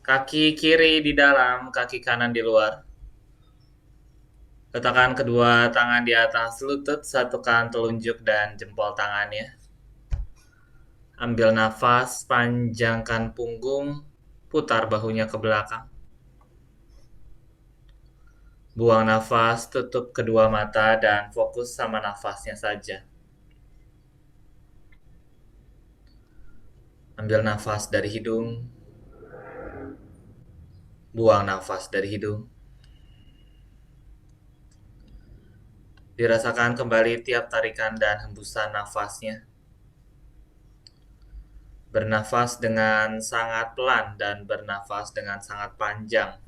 Kaki kiri di dalam, kaki kanan di luar. Letakkan kedua tangan di atas lutut, satukan telunjuk dan jempol tangannya. Ambil nafas, panjangkan punggung, putar bahunya ke belakang. Buang nafas, tutup kedua mata dan fokus sama nafasnya saja. Ambil nafas dari hidung, buang nafas dari hidung. Dirasakan kembali tiap tarikan dan hembusan nafasnya. Bernafas dengan sangat pelan dan bernafas dengan sangat panjang.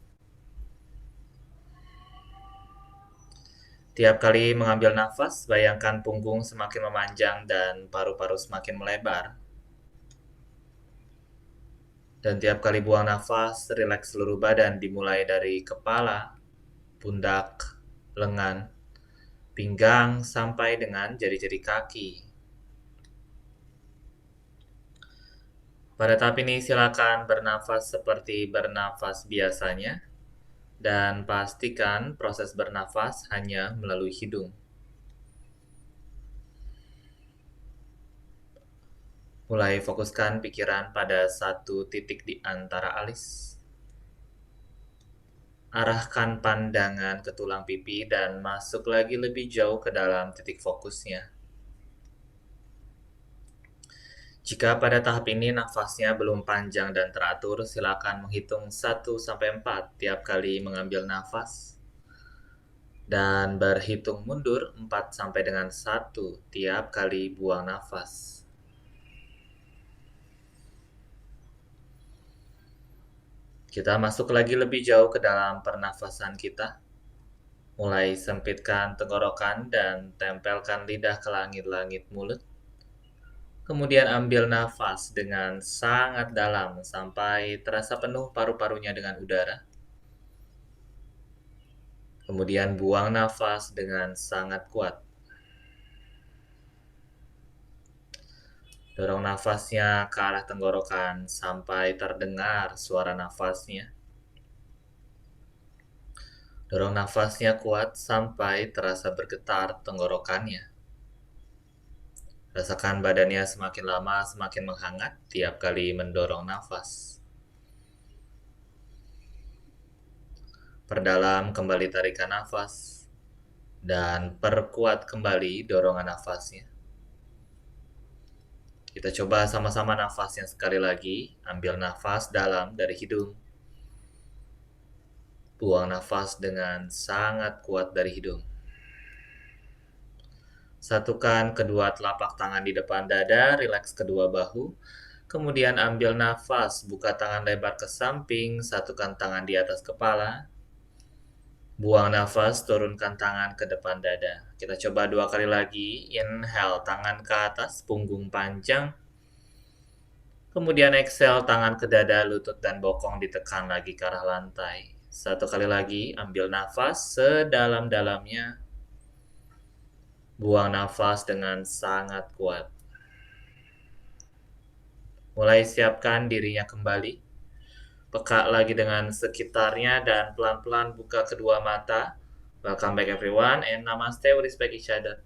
Tiap kali mengambil nafas, bayangkan punggung semakin memanjang dan paru-paru semakin melebar. Dan tiap kali buang nafas, rileks seluruh badan dimulai dari kepala, pundak, lengan, pinggang, sampai dengan jari-jari kaki. Pada tahap ini silakan bernafas seperti bernafas biasanya dan pastikan proses bernafas hanya melalui hidung. Mulai fokuskan pikiran pada satu titik di antara alis. Arahkan pandangan ke tulang pipi dan masuk lagi lebih jauh ke dalam titik fokusnya. Jika pada tahap ini nafasnya belum panjang dan teratur, silakan menghitung 1-4 tiap kali mengambil nafas. Dan berhitung mundur 4-1 tiap kali buang nafas. Kita masuk lagi lebih jauh ke dalam pernafasan kita. Mulai sempitkan tenggorokan dan tempelkan lidah ke langit-langit mulut. Kemudian ambil nafas dengan sangat dalam sampai terasa penuh paru-parunya dengan udara. Kemudian buang nafas dengan sangat kuat. Dorong nafasnya ke arah tenggorokan sampai terdengar suara nafasnya. Dorong nafasnya kuat sampai terasa bergetar tenggorokannya. Rasakan badannya semakin lama semakin menghangat tiap kali mendorong nafas. Perdalam kembali tarikan nafas dan perkuat kembali dorongan nafasnya. Kita coba sama-sama nafasnya sekali lagi. Ambil nafas dalam dari hidung. Buang nafas dengan sangat kuat dari hidung. Satukan kedua telapak tangan di depan dada, rileks kedua bahu. Kemudian ambil nafas, buka tangan lebar ke samping, satukan tangan di atas kepala. Buang nafas, turunkan tangan ke depan dada. Kita coba 2 kali lagi. Inhale, tangan ke atas, punggung panjang. Kemudian exhale, tangan ke dada, lutut dan bokong ditekan lagi ke arah lantai. 1 kali lagi, ambil nafas sedalam-dalamnya. Buang nafas dengan sangat kuat. Mulai siapkan dirinya kembali. Peka lagi dengan sekitarnya dan pelan-pelan buka kedua mata. Welcome back everyone and namaste, we respect each other.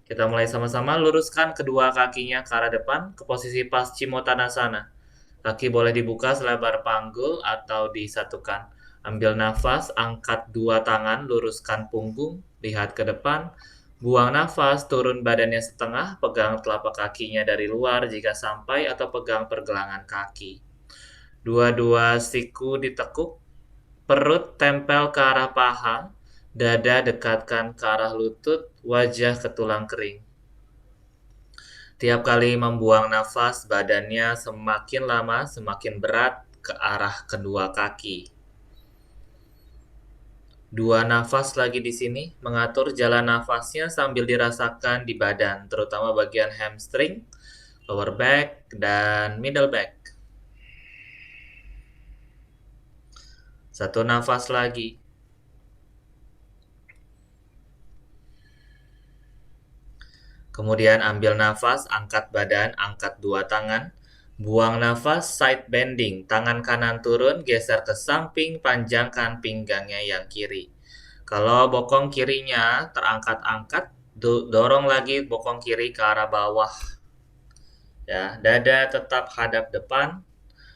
Kita mulai sama-sama, luruskan kedua kakinya ke arah depan ke posisi Paschimottanasana. Kaki boleh dibuka selebar panggul atau disatukan. Ambil nafas, angkat 2 tangan, luruskan punggung, lihat ke depan. Buang nafas, turun badannya setengah, pegang telapak kakinya dari luar jika sampai atau pegang pergelangan kaki. Dua-dua siku ditekuk, perut tempel ke arah paha, dada dekatkan ke arah lutut, wajah ke tulang kering. Tiap kali membuang nafas, badannya semakin lama semakin berat ke arah kedua kaki. 2 nafas lagi di sini, mengatur jalan nafasnya sambil dirasakan di badan, terutama bagian hamstring, lower back, dan middle back. 1 nafas lagi. Kemudian ambil nafas, angkat badan, angkat 2 tangan, Buang nafas, side bending. Tangan kanan turun, geser ke samping, panjangkan pinggangnya yang kiri. Kalau bokong kirinya terangkat-angkat, dorong lagi bokong kiri ke arah bawah. Ya, dada tetap hadap depan,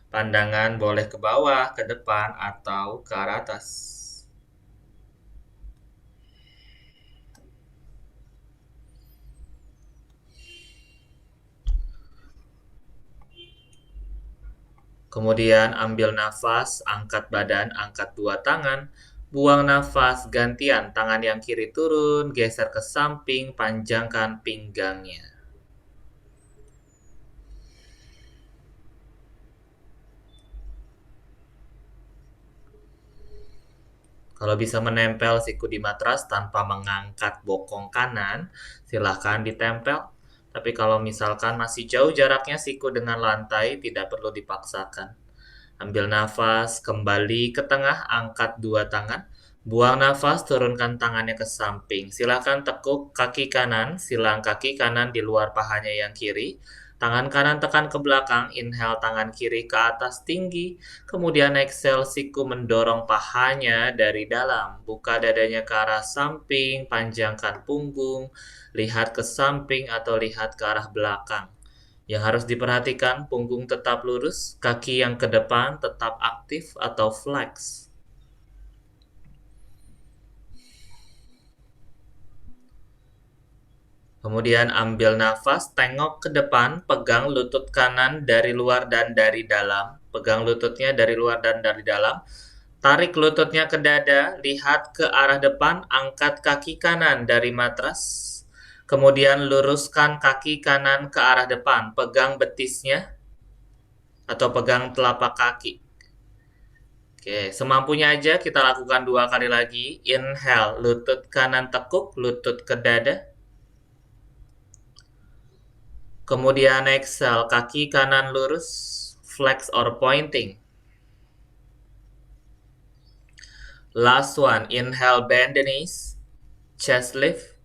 pandangan boleh ke bawah, ke depan, atau ke arah atas. Kemudian ambil nafas, angkat badan, angkat dua tangan, buang nafas, gantian, tangan yang kiri turun, geser ke samping, panjangkan pinggangnya. Kalau bisa menempel siku di matras tanpa mengangkat bokong kanan, silahkan ditempel. Tapi kalau misalkan masih jauh jaraknya siku dengan lantai, tidak perlu dipaksakan. Ambil nafas, kembali ke tengah, angkat dua tangan. Buang nafas, turunkan tangannya ke samping. Silakan tekuk kaki kanan, silang kaki kanan di luar pahanya yang kiri. Tangan kanan tekan ke belakang, inhale tangan kiri ke atas tinggi. Kemudian exhale, siku mendorong pahanya dari dalam. Buka dadanya ke arah samping, panjangkan punggung. Lihat ke samping atau lihat ke arah belakang. Yang harus diperhatikan, punggung tetap lurus, kaki yang ke depan tetap aktif atau flex. Kemudian ambil nafas, tengok ke depan, pegang lutut kanan dari luar dan dari dalam. Pegang lututnya dari luar dan dari dalam. Tarik lututnya ke dada, lihat ke arah depan, angkat kaki kanan dari matras. Kemudian luruskan kaki kanan ke arah depan, pegang betisnya atau pegang telapak kaki. Oke, semampunya aja kita lakukan 2 kali lagi. Inhale, lutut kanan tekuk, lutut ke dada. Kemudian exhale, kaki kanan lurus, flex or pointing. Last one, inhale, bend the knees, chest lift.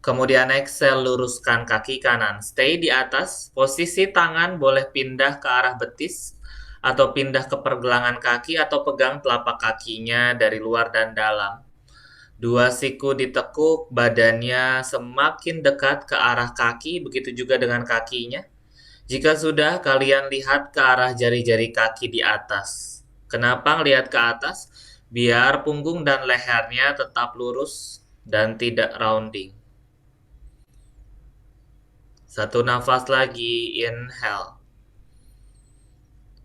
Kemudian exhale, luruskan kaki kanan. Stay di atas, posisi tangan boleh pindah ke arah betis, atau pindah ke pergelangan kaki, atau pegang telapak kakinya dari luar dan dalam. 2 siku ditekuk, badannya semakin dekat ke arah kaki, begitu juga dengan kakinya. Jika sudah, kalian lihat ke arah jari-jari kaki di atas. Kenapa lihat ke atas? Biar punggung dan lehernya tetap lurus dan tidak rounding. 1 nafas lagi, inhale.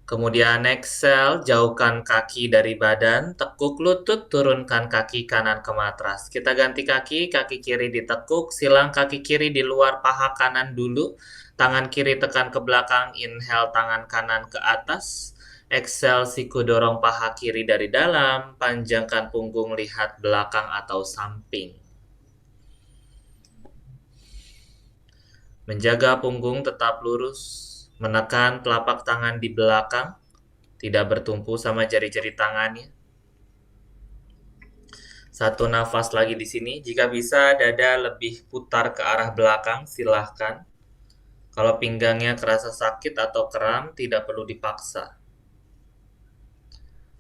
Kemudian exhale, jauhkan kaki dari badan, tekuk lutut, turunkan kaki kanan ke matras. Kita ganti kaki, kaki kiri ditekuk, silang kaki kiri di luar paha kanan dulu. Tangan kiri tekan ke belakang, inhale tangan kanan ke atas. Exhale, siku dorong paha kiri dari dalam, panjangkan punggung, lihat belakang atau samping. Menjaga punggung tetap lurus, menekan telapak tangan di belakang, tidak bertumpu sama jari-jari tangannya. 1 nafas lagi di sini. Jika bisa, dada lebih putar ke arah belakang, silahkan. Kalau pinggangnya kerasa sakit atau kram, tidak perlu dipaksa.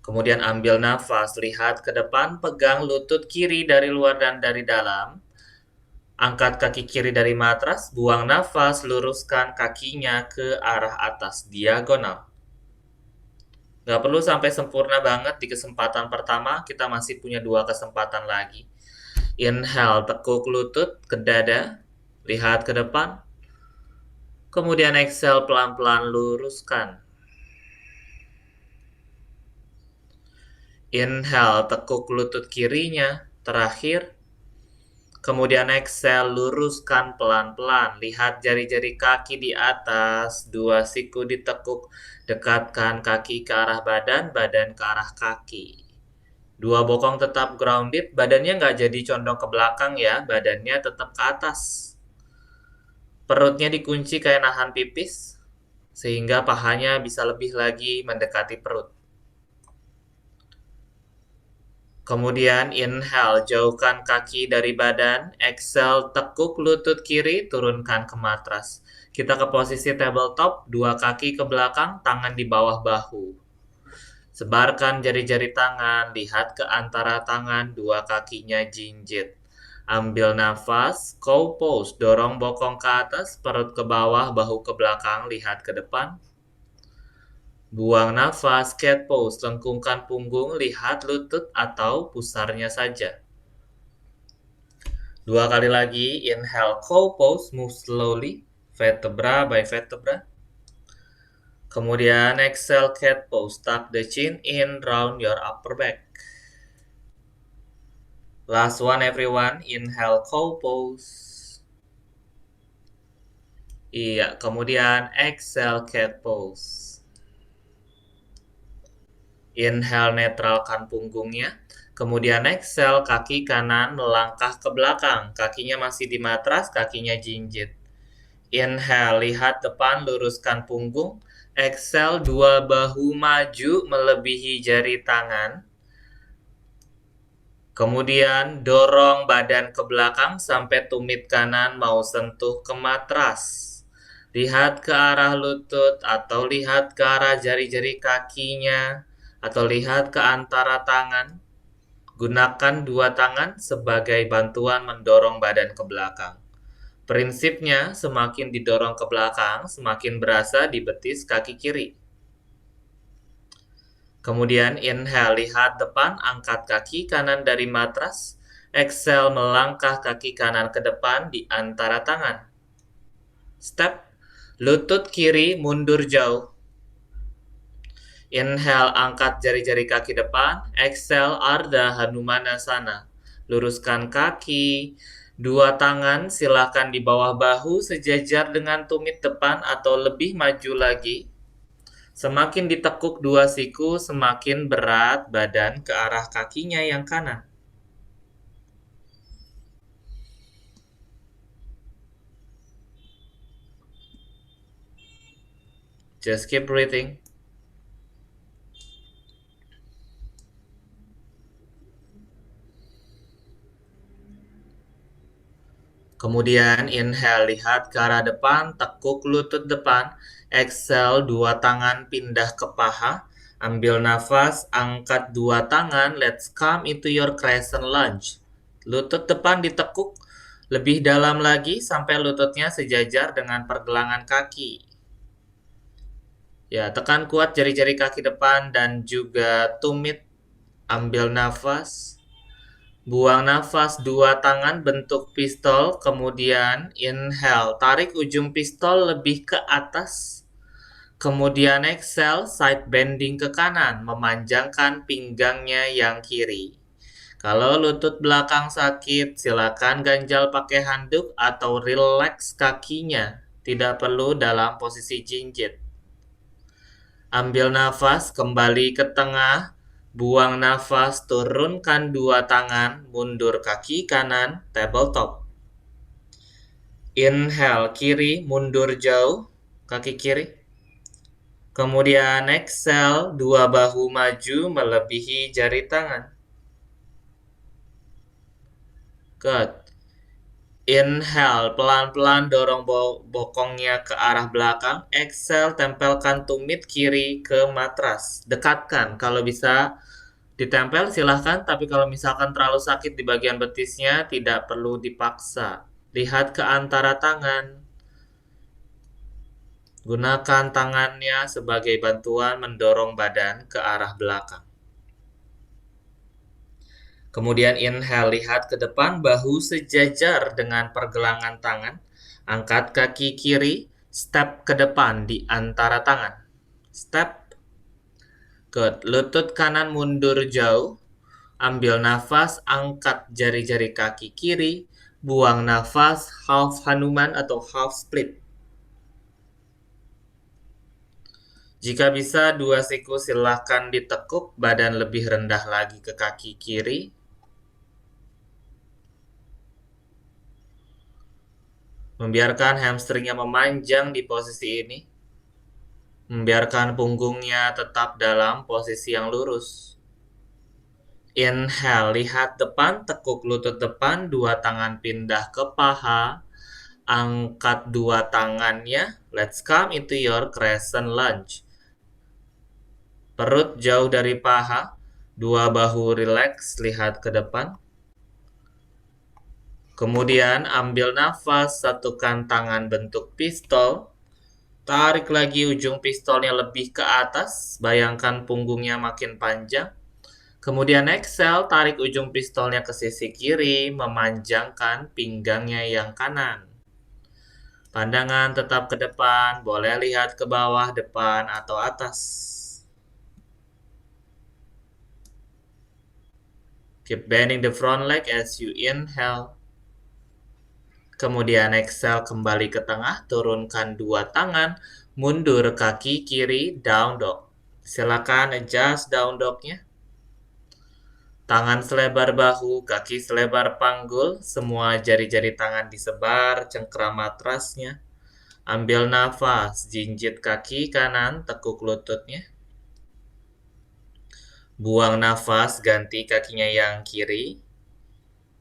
Kemudian ambil nafas, lihat ke depan, pegang lutut kiri dari luar dan dari dalam. Angkat kaki kiri dari matras, buang nafas, luruskan kakinya ke arah atas, diagonal. Nggak perlu sampai sempurna banget di kesempatan pertama, kita masih punya 2 kesempatan lagi. Inhale, tekuk lutut ke dada, lihat ke depan. Kemudian exhale, pelan-pelan luruskan. Inhale, tekuk lutut kirinya, terakhir. Kemudian exhale, luruskan pelan-pelan. Lihat jari-jari kaki di atas, 2 siku ditekuk. Dekatkan kaki ke arah badan, badan ke arah kaki. 2 bokong tetap grounded, badannya nggak jadi condong ke belakang ya, badannya tetap ke atas. Perutnya dikunci kayak nahan pipis, sehingga pahanya bisa lebih lagi mendekati perut. Kemudian inhale, jauhkan kaki dari badan. Exhale, tekuk lutut kiri, turunkan ke matras. Kita ke posisi tabletop, dua kaki ke belakang, tangan di bawah bahu. Sebarkan jari-jari tangan, lihat ke antara tangan, dua kakinya jinjit. Ambil nafas, cow pose, dorong bokong ke atas, perut ke bawah, bahu ke belakang, lihat ke depan. Buang nafas, cat pose, lengkungkan punggung, lihat lutut atau pusarnya saja. Dua kali lagi, inhale cow pose, move slowly, vertebra by vertebra. Kemudian exhale cat pose, tuck the chin in, round your upper back. Last one everyone, inhale cow pose. Iya, kemudian exhale cat pose. Inhale netralkan punggungnya. Kemudian exhale, kaki kanan melangkah ke belakang. Kakinya masih di matras, kakinya jinjit. Inhale, lihat depan, luruskan punggung. Exhale, dua bahu maju melebihi jari tangan. Kemudian dorong badan ke belakang sampai tumit kanan mau sentuh ke matras. Lihat ke arah lutut atau lihat ke arah jari-jari kakinya atau lihat ke antara tangan. Gunakan dua tangan sebagai bantuan mendorong badan ke belakang. Prinsipnya, semakin didorong ke belakang, semakin berasa di betis kaki kiri. Kemudian inhale, lihat depan, angkat kaki kanan dari matras. Exhale, melangkah kaki kanan ke depan di antara tangan. Step, lutut kiri mundur jauh. Inhale, angkat jari-jari kaki depan. Exhale, Ardha Hanumanasana. Luruskan kaki. Dua tangan silakan di bawah bahu sejajar dengan tumit depan atau lebih maju lagi. Semakin ditekuk dua siku, semakin berat badan ke arah kakinya yang kanan. Just keep breathing. Kemudian inhale, lihat ke arah depan, tekuk lutut depan. Exhale, dua tangan pindah ke paha. Ambil nafas, angkat dua tangan. Let's come into your crescent lunge. Lutut depan ditekuk lebih dalam lagi sampai lututnya sejajar dengan pergelangan kaki. Ya, tekan kuat jari-jari kaki depan dan juga tumit. Ambil nafas. Buang nafas, dua tangan bentuk pistol, kemudian inhale, tarik ujung pistol lebih ke atas. Kemudian exhale, side bending ke kanan, memanjangkan pinggangnya yang kiri. Kalau lutut belakang sakit, silakan ganjal pakai handuk atau relax kakinya. Tidak perlu dalam posisi jinjit. Ambil nafas, kembali ke tengah. Buang nafas, turunkan dua tangan, mundur kaki kanan, tabletop. Inhale, kiri, mundur jauh, kaki kiri. Kemudian exhale, dua bahu maju melebihi jari tangan. Good. Inhale, pelan-pelan dorong bokongnya ke arah belakang. Exhale, tempelkan tumit kiri ke matras. Dekatkan, kalau bisa ditempel silahkan, tapi kalau misalkan terlalu sakit di bagian betisnya, tidak perlu dipaksa. Lihat ke antara tangan. Gunakan tangannya sebagai bantuan mendorong badan ke arah belakang. Kemudian inhale, lihat ke depan, bahu sejajar dengan pergelangan tangan. Angkat kaki kiri, step ke depan di antara tangan. Step. Good. Lutut kanan mundur jauh. Ambil nafas, angkat jari-jari kaki kiri. Buang nafas, half Hanuman atau half split. Jika bisa, dua siku silahkan ditekuk, badan lebih rendah lagi ke kaki kiri. Membiarkan hamstringnya memanjang di posisi ini. Membiarkan punggungnya tetap dalam posisi yang lurus. Inhale, lihat depan, tekuk lutut depan, dua tangan pindah ke paha. angkat dua tangannya. Let's come into your crescent lunge. Perut jauh dari paha, dua bahu rileks, lihat ke depan. Kemudian ambil nafas, satukan tangan bentuk pistol. Tarik lagi ujung pistolnya lebih ke atas, bayangkan punggungnya makin panjang. Kemudian exhale, tarik ujung pistolnya ke sisi kiri, memanjangkan pinggangnya yang kanan. Pandangan tetap ke depan, boleh lihat ke bawah, depan, atau atas. Keep bending the front leg as you inhale. Kemudian exhale, kembali ke tengah, turunkan dua tangan, mundur kaki kiri, down dog. Silakan adjust down dognya. Tangan selebar bahu, kaki selebar panggul, semua jari-jari tangan disebar, cengkram matrasnya. Ambil nafas, jinjit kaki kanan, tekuk lututnya. Buang nafas, ganti kakinya yang kiri.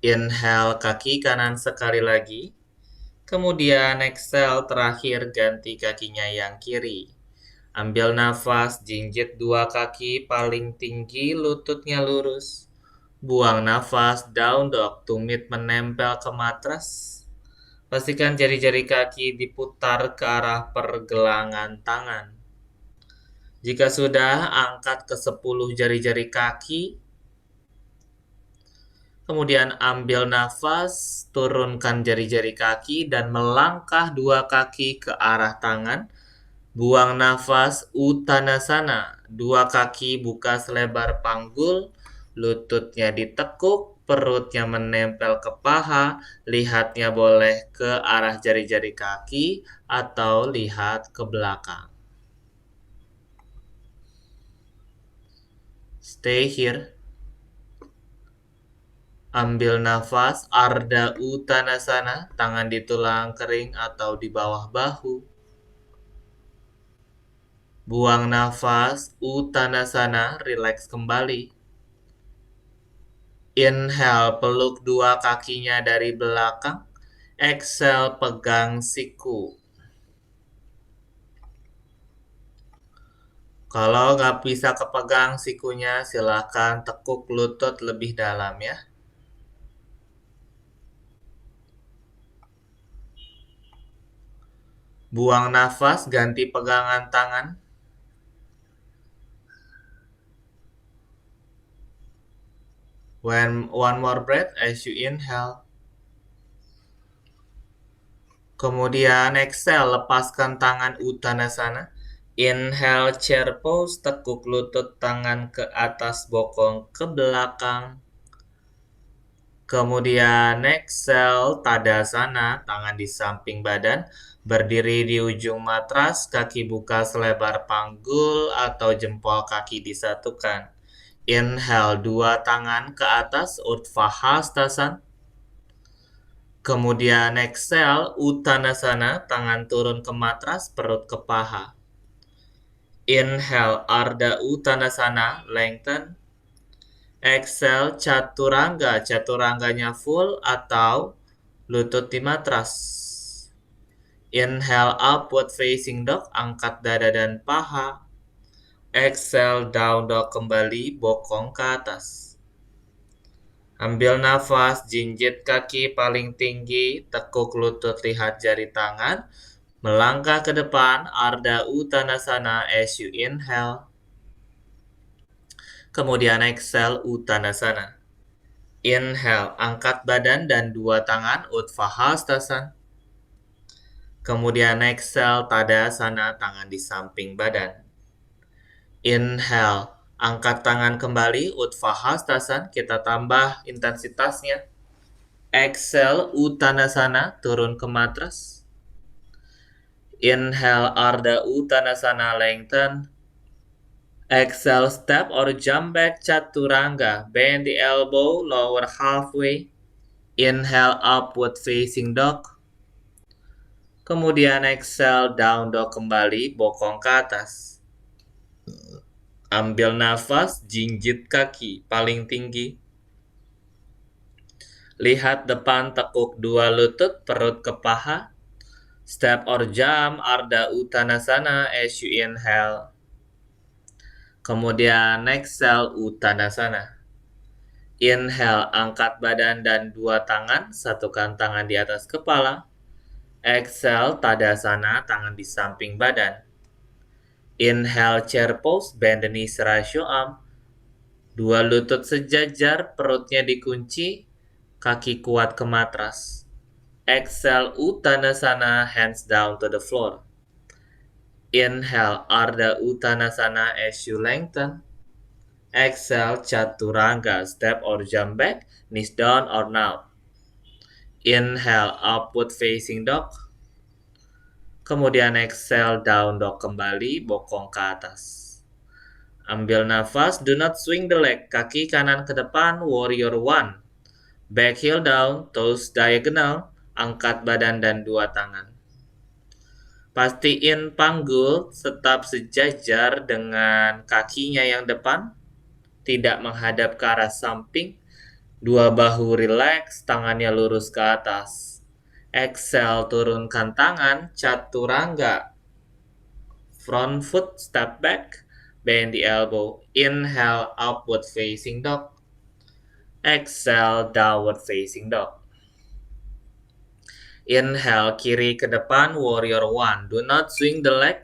Inhale kaki kanan sekali lagi. Kemudian exhale terakhir, ganti kakinya yang kiri. Ambil nafas, jinjit dua kaki paling tinggi, lututnya lurus. Buang nafas, down dog, tumit menempel ke matras. Pastikan jari-jari kaki diputar ke arah pergelangan tangan. Jika sudah, angkat ke 10 jari-jari kaki. Kemudian ambil nafas, turunkan jari-jari kaki dan melangkah dua kaki ke arah tangan. Buang nafas, Uttanasana. Dua kaki buka selebar panggul, lututnya ditekuk, perutnya menempel ke paha, lihatnya boleh ke arah jari-jari kaki atau lihat ke belakang. Stay here. Ambil nafas, Ardha Uttanasana, tangan di tulang kering atau di bawah bahu. Buang nafas, Uttanasana, rileks kembali. Inhale, peluk dua kakinya dari belakang. Exhale, pegang siku. Kalau nggak bisa kepegang sikunya, silakan tekuk lutut lebih dalam ya. Buang nafas, ganti pegangan tangan. One more breath as you inhale. Kemudian exhale, lepaskan tangan Uttanasana. Inhale, chair pose, tekuk lutut tangan ke atas, bokong ke belakang. Kemudian exhale, Tadasana, tangan di samping badan. Berdiri di ujung matras, kaki buka selebar panggul atau jempol kaki disatukan. Inhale, dua tangan ke atas, Utthahastasana. Kemudian exhale, Uttanasana, tangan turun ke matras, perut ke paha. Inhale, Ardha Uttanasana, lengthen. Exhale, Chaturanga, chaturangganya full atau lutut di matras. Inhale, upward facing dog, angkat dada dan paha. Exhale, down dog kembali, bokong ke atas. Ambil nafas, jinjit kaki paling tinggi, tekuk lutut, lihat jari tangan. Melangkah ke depan, Ardha Uttanasana as you inhale. Kemudian exhale, Uttanasana. Inhale, angkat badan dan dua tangan, Utthahastasana. Kemudian exhale, Tadasana, tangan di samping badan. Inhale, angkat tangan kembali, Utthahastasana. Kita tambah intensitasnya. Exhale, Uttanasana, turun ke matras. Inhale, Ardha Uttanasana, lengthen. Exhale, step or jump back, Chaturanga. Bend the elbow, lower halfway. Inhale, upward facing dog. Kemudian exhale, down dog kembali, bokong ke atas. Ambil nafas, jinjit kaki paling tinggi. Lihat depan, tekuk dua lutut, perut ke paha. Step or jump Ardha Uttanasana as you inhale. Kemudian exhale Uttanasana. Inhale, angkat badan dan dua tangan, satukan tangan di atas kepala. Exhale, Tadasana, tangan di samping badan. Inhale, chair pose, bend the knees, ratio arm. Dua lutut sejajar, perutnya dikunci, kaki kuat ke matras. Exhale, Uttanasana, hands down to the floor. Inhale, Ardha Uttanasana as you lengthen. Exhale, Chaturanga, step or jump back, knees down or now. Inhale, upward facing dog. Kemudian exhale, down dog kembali, bokong ke atas. Ambil nafas, do not swing the leg, kaki kanan ke depan, warrior one. Back heel down, toes diagonal, angkat badan dan dua tangan. Pastiin panggul tetap sejajar dengan kakinya yang depan, tidak menghadap ke arah samping. Dua bahu relax, tangannya lurus ke atas. Exhale, turunkan tangan, Chaturanga. Front foot, step back, bend the elbow. Inhale, upward facing dog. Exhale, downward facing dog. Inhale, kiri ke depan, warrior one. Do not swing the leg.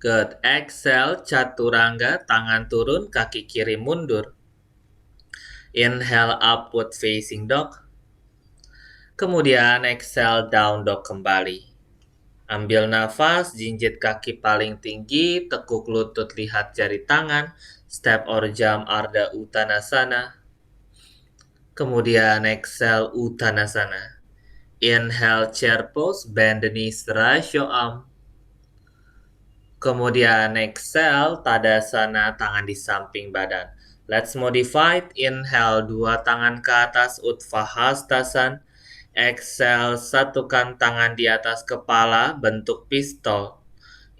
Good. Exhale, Chaturanga, tangan turun, kaki kiri mundur. Inhale, upward facing dog. Kemudian exhale, down dog kembali. Ambil nafas, jinjit kaki paling tinggi, tekuk lutut, lihat jari tangan. Step or jump Ardha Uttanasana. Kemudian exhale, Uttanasana. Inhale, chair pose, bend the knees, ratio arm. Kemudian exhale, Tadasana, tangan di samping badan. Let's modify. Inhale, dua tangan ke atas, Utthahastasana. Exhale, satukan tangan di atas kepala, bentuk pistol.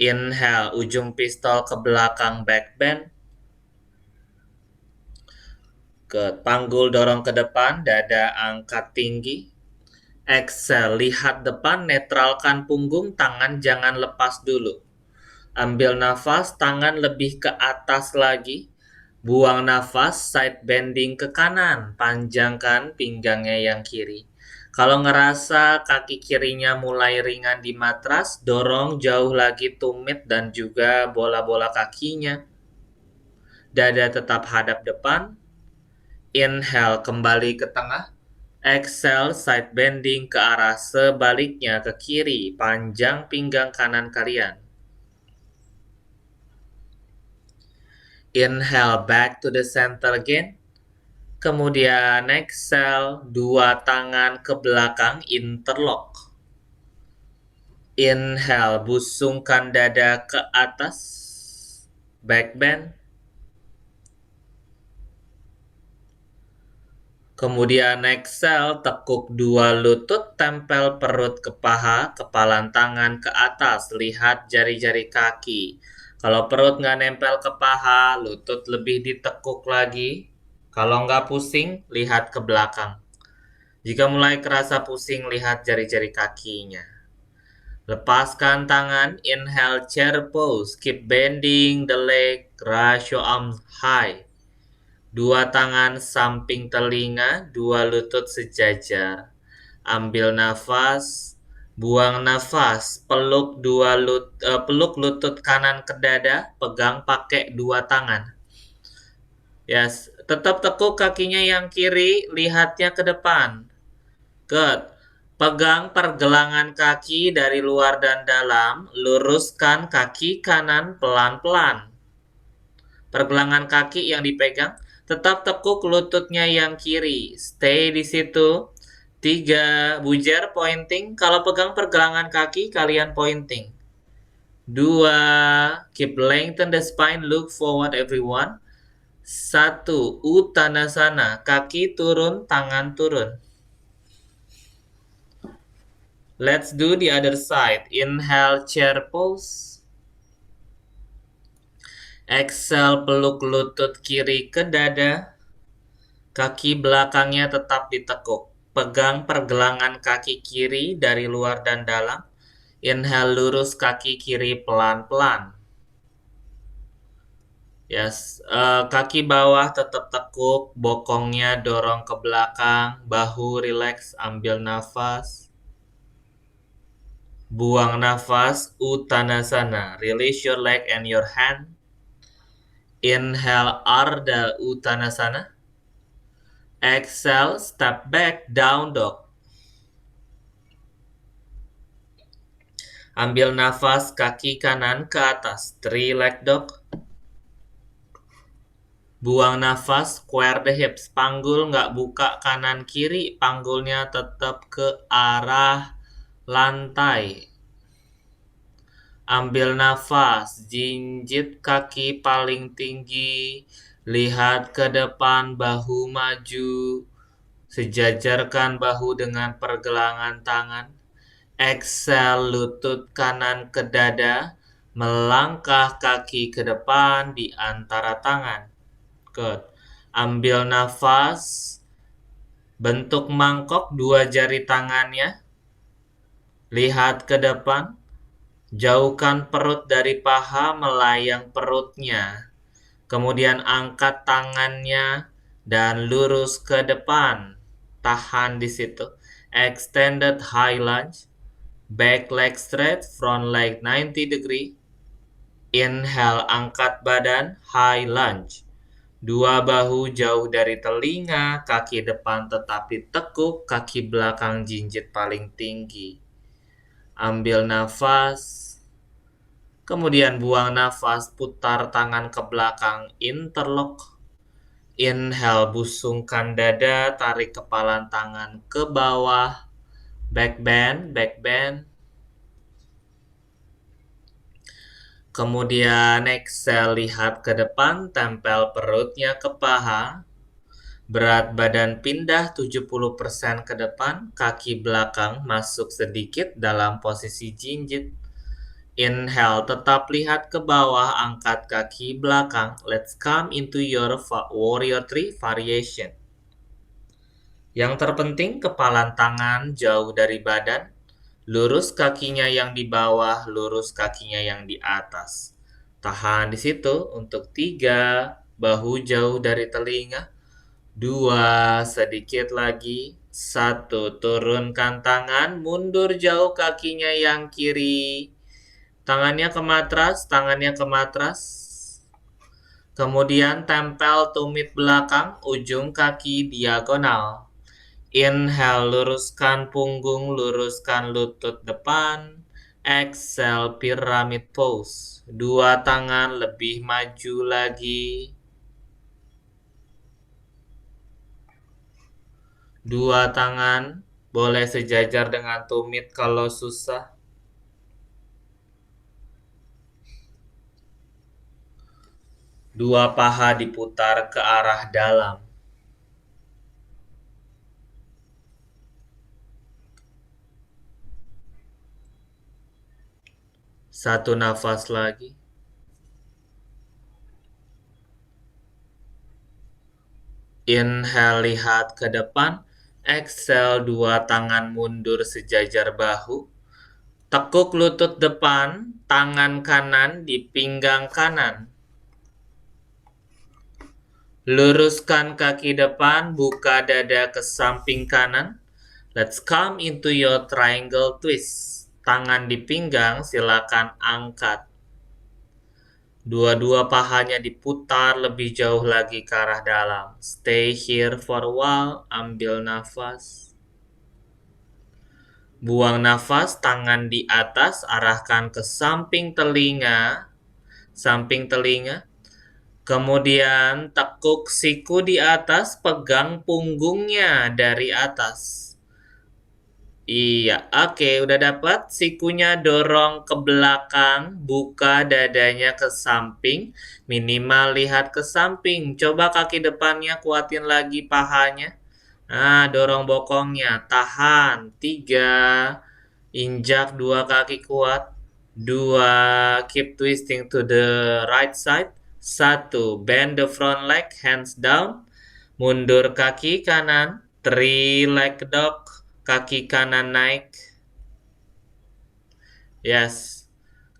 Inhale, ujung pistol ke belakang, back bend. Ke panggul dorong ke depan, dada angkat tinggi. Exhale, lihat depan, netralkan punggung, tangan jangan lepas dulu. Ambil nafas, tangan lebih ke atas lagi. Buang nafas, side bending ke kanan. Panjangkan pinggangnya yang kiri. Kalau ngerasa kaki kirinya mulai ringan di matras, dorong jauh lagi tumit dan juga bola-bola kakinya. Dada tetap hadap depan. Inhale, kembali ke tengah. Exhale, side bending ke arah sebaliknya ke kiri. Panjang pinggang kanan kalian. Inhale, back to the center again. Kemudian exhale, dua tangan ke belakang, interlock. Inhale, busungkan dada ke atas, back bend. Kemudian exhale, tekuk dua lutut, tempel perut ke paha, kepalan tangan ke atas, lihat jari-jari kaki. Kalau perut nggak nempel ke paha, lutut lebih ditekuk lagi. Kalau nggak pusing, lihat ke belakang. Jika mulai kerasa pusing, lihat jari-jari kakinya. Lepaskan tangan, inhale, chair pose. Keep bending the leg, ratio arms high. Dua tangan samping telinga, dua lutut sejajar. Ambil nafas. Buang nafas, peluk lutut kanan ke dada, pegang pakai dua tangan. Yes, tetap tekuk kakinya yang kiri, lihatnya ke depan. Good. Pegang pergelangan kaki dari luar dan dalam, luruskan kaki kanan pelan-pelan. Pergelangan kaki yang dipegang, tetap tekuk lututnya yang kiri. Stay di situ. 3, bujer pointing. Kalau pegang pergelangan kaki, kalian pointing. 2, keep lengthen the spine, look forward everyone. 1, Uttanasana, kaki turun, tangan turun. Let's do the other side. Inhale, chair pose. Exhale, peluk lutut kiri ke dada. Kaki belakangnya tetap ditekuk. Pegang pergelangan kaki kiri dari luar dan dalam. Inhale, lurus kaki kiri pelan-pelan. Yes, kaki bawah tetap tekuk, bokongnya dorong ke belakang, bahu rileks, ambil nafas. Buang nafas, Uttanasana. Release your leg and your hand. Inhale, Ardha Uttanasana. Exhale, step back, down dog. Ambil nafas, kaki kanan ke atas, three leg dog. Buang nafas, square the hips. Panggul nggak buka kanan kiri, panggulnya tetap ke arah lantai. Ambil nafas, jinjit kaki paling tinggi. Lihat ke depan, bahu maju. Sejajarkan bahu dengan pergelangan tangan. Exhale, lutut kanan ke dada. Melangkah kaki ke depan di antara tangan. Good. Ambil nafas. Bentuk mangkok dua jari tangannya. Lihat ke depan. Jauhkan perut dari paha, melayang perutnya. Kemudian angkat tangannya dan lurus ke depan. Tahan di situ. Extended high lunge. Back leg straight, front leg 90 degree. Inhale, angkat badan, high lunge. Dua bahu jauh dari telinga, kaki depan tetap ditekuk, kaki belakang jinjit paling tinggi. Ambil nafas. Kemudian buang nafas, putar tangan ke belakang, interlock. Inhale, busungkan dada, tarik kepalan tangan ke bawah. Back bend, back bend. Kemudian exhale, lihat ke depan, tempel perutnya ke paha. Berat badan pindah 70% ke depan, kaki belakang masuk sedikit dalam posisi jinjit. Inhale, tetap lihat ke bawah, angkat kaki belakang. Let's come into your warrior 3 variation. Yang terpenting, kepalan tangan jauh dari badan. Lurus kakinya yang di bawah, lurus kakinya yang di atas. Tahan di situ untuk 3, bahu jauh dari telinga. 2, sedikit lagi. 1, turunkan tangan, mundur jauh kakinya yang kiri. Tangannya ke matras, tangannya ke matras. Kemudian tempel tumit belakang, ujung kaki diagonal. Inhale, luruskan punggung, luruskan lutut depan. Exhale, pyramid pose. 2 tangan lebih maju lagi. 2 tangan boleh sejajar dengan tumit kalau susah. Dua paha diputar ke arah dalam. Satu nafas lagi. Inhale, lihat ke depan. Exhale, 2 tangan mundur sejajar bahu. Tekuk lutut depan, tangan kanan di pinggang kanan. Luruskan kaki depan, buka dada ke samping kanan. Let's come into your triangle twist. Tangan di pinggang, silakan angkat. Dua-dua pahanya diputar lebih jauh lagi ke arah dalam. Stay here for a while, ambil nafas. Buang nafas, tangan di atas, arahkan ke samping telinga. Samping telinga. Kemudian tekuk siku di atas, pegang punggungnya dari atas. Iya, oke, udah dapat. Sikunya dorong ke belakang, buka dadanya ke samping, minimal lihat ke samping. Coba kaki depannya kuatin lagi pahanya. Nah, dorong bokongnya, tahan. 3, injak 2 kaki kuat. 2, keep twisting to the right side. 1, bend the front leg, hands down. Mundur kaki kanan, three-leg dog, kaki kanan naik. Yes.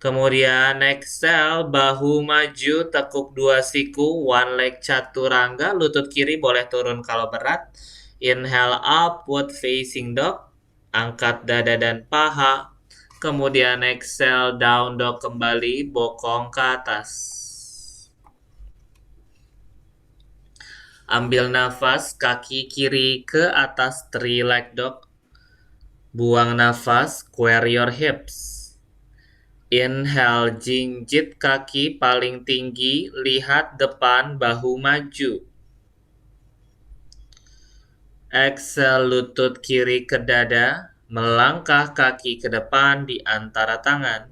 Kemudian exhale, bahu maju, tekuk dua siku, one leg chaturanga, lutut kiri boleh turun kalau berat. Inhale, upward facing dog, angkat dada dan paha. Kemudian exhale, down dog kembali, bokong ke atas. Ambil nafas, kaki kiri ke atas, three leg dog. Buang nafas, square your hips. Inhale, jinjit kaki paling tinggi, lihat depan, bahu maju. Exhale, lutut kiri ke dada, melangkah kaki ke depan di antara tangan.